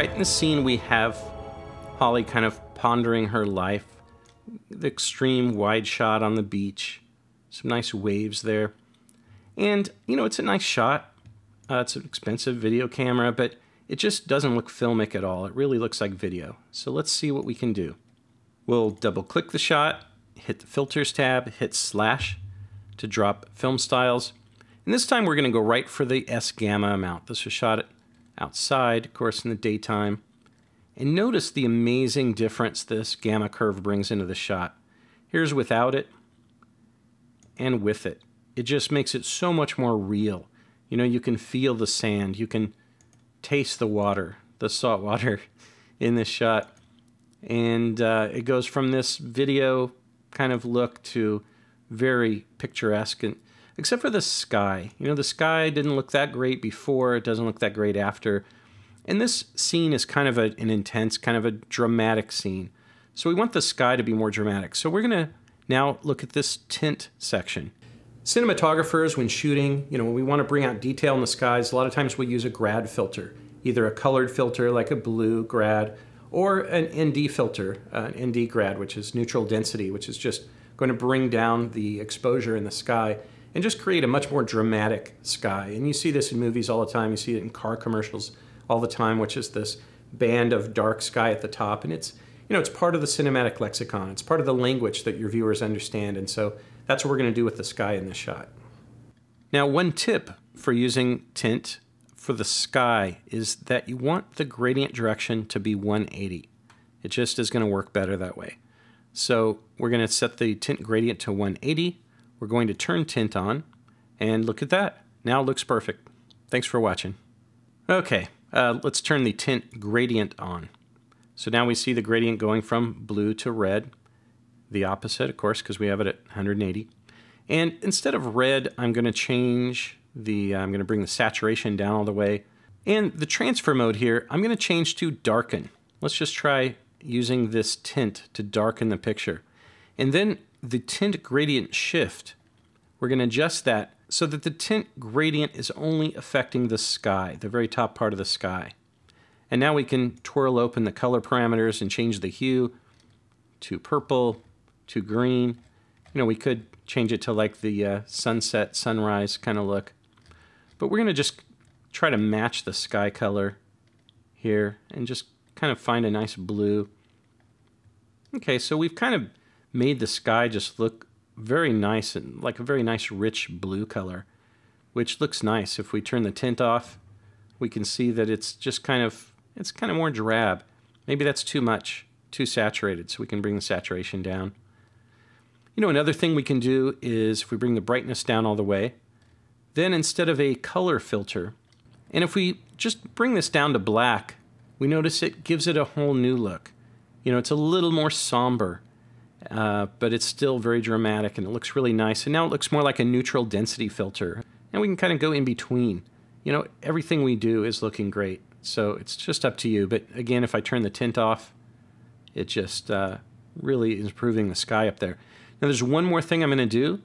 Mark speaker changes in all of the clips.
Speaker 1: Alright, in this scene we have Holly kind of pondering her life. The extreme wide shot on the beach. Some nice waves there. And, you know, it's a nice shot. It's an expensive video camera, but it just doesn't look filmic at all. It really looks like video. So let's see what we can do. We'll double click the shot, hit the filters tab, hit slash to drop film styles. And this time we're going to go right for the S gamma amount. This was shot outside, of course, in the daytime. And notice the amazing difference this gamma curve brings into the shot. Here's without it and with it. It just makes it so much more real. You know, you can feel the sand. You can taste the water, the salt water in this shot. And it goes from this video kind of look to very picturesque, and except for the sky. You know, the sky didn't look that great before. It doesn't look that great after. And this scene is kind of an intense, kind of a dramatic scene. So we want the sky to be more dramatic. So we're going to now look at this tint section. Cinematographers, when shooting, you know, when we want to bring out detail in the skies, a lot of times we use a grad filter, either a colored filter like a blue grad, or an ND filter, an ND grad, which is neutral density, which is just going to bring down the exposure in the sky and just create a much more dramatic sky. And you see this in movies all the time. You see it in car commercials all the time, which is this band of dark sky at the top. And it's, you know, it's part of the cinematic lexicon. It's part of the language that your viewers understand. And so that's what we're going to do with the sky in this shot. Now, one tip for using tint for the sky is that you want the gradient direction to be 180. It just is going to work better that way. So we're going to set the tint gradient to 180. We're going to turn tint on, and look at that. Now it looks perfect. Thanks for watching. Okay, let's turn the tint gradient on. So now we see the gradient going from blue to red. The opposite, of course, because we have it at 180. And instead of red, I'm going to change I'm going to bring the saturation down all the way. And the transfer mode here, I'm going to change to darken. Let's just try using this tint to darken the picture. And then the tint gradient shift, we're going to adjust that so that the tint gradient is only affecting the sky, the very top part of the sky. And now we can twirl open the color parameters and change the hue to purple, to green. You know, we could change it to like the sunset, sunrise kind of look. But we're going to just try to match the sky color here and just kind of find a nice blue. Okay, so we've kind of made the sky just look very nice and like a very nice rich blue color, which looks nice. If we turn the tint off, we can see that it's just kind of more drab. Maybe that's too much, too saturated, so we can bring the saturation down. You know, another thing we can do is if we bring the brightness down all the way, then instead of a color filter, and if we just bring this down to black, we notice it gives it a whole new look. You know, it's a little more somber, but it's still very dramatic and it looks really nice. And now it looks more like a neutral density filter. And we can kind of go in between. You know, everything we do is looking great. So it's just up to you. But again, if I turn the tint off, it just really is improving the sky up there. Now there's one more thing I'm going to do,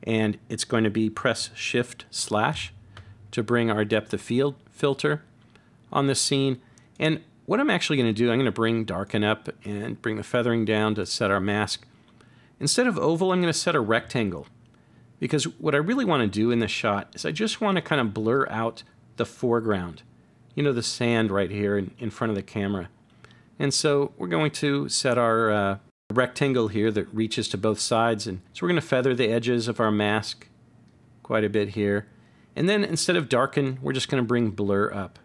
Speaker 1: and it's going to be press Shift// to bring our depth of field filter on this scene. And what I'm actually going to do, I'm going to bring darken up and bring the feathering down to set our mask. Instead of oval, I'm going to set a rectangle. Because what I really want to do in this shot is I just want to kind of blur out the foreground. You know, the sand right here in front of the camera. And so we're going to set our rectangle here that reaches to both sides. And so we're going to feather the edges of our mask quite a bit here. And then instead of darken, we're just going to bring blur up.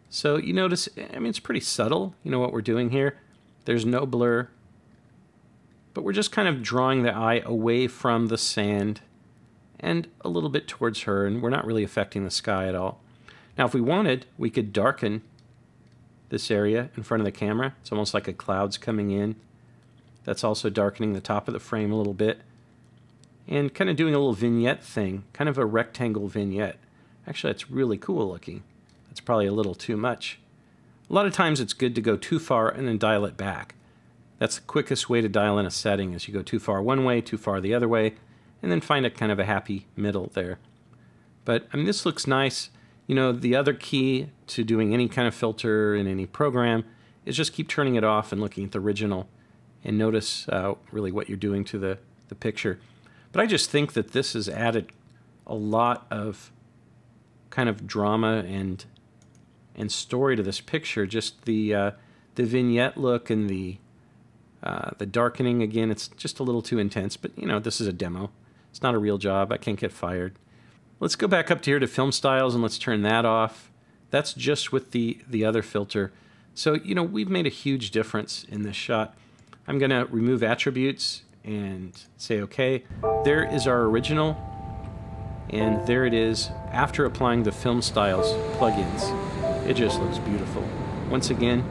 Speaker 1: So you notice, I mean, it's pretty subtle, you know what we're doing here. There's no blur, but we're just kind of drawing the eye away from the sand and a little bit towards her, and we're not really affecting the sky at all. Now, if we wanted, we could darken this area in front of the camera. It's almost like a cloud's coming in. That's also darkening the top of the frame a little bit. And kind of doing a little vignette thing, kind of a rectangle vignette. Actually, that's really cool looking. It's probably a little too much. A lot of times it's good to go too far and then dial it back. That's the quickest way to dial in a setting, is you go too far one way, too far the other way, and then find a kind of a happy middle there. But I mean, this looks nice. You know, the other key to doing any kind of filter in any program is just keep turning it off and looking at the original and notice really what you're doing to the picture. But I just think that this has added a lot of kind of drama and story to this picture. Just the vignette look and the darkening, again, it's just a little too intense, but you know, this is a demo. It's not a real job. I can't get fired. Let's go back up to here to Film Styles and let's turn that off. That's just with the other filter. So, you know, we've made a huge difference in this shot. I'm going to remove attributes and say OK. There is our original, and there it is after applying the Film Styles plugins. It just looks beautiful. Once again,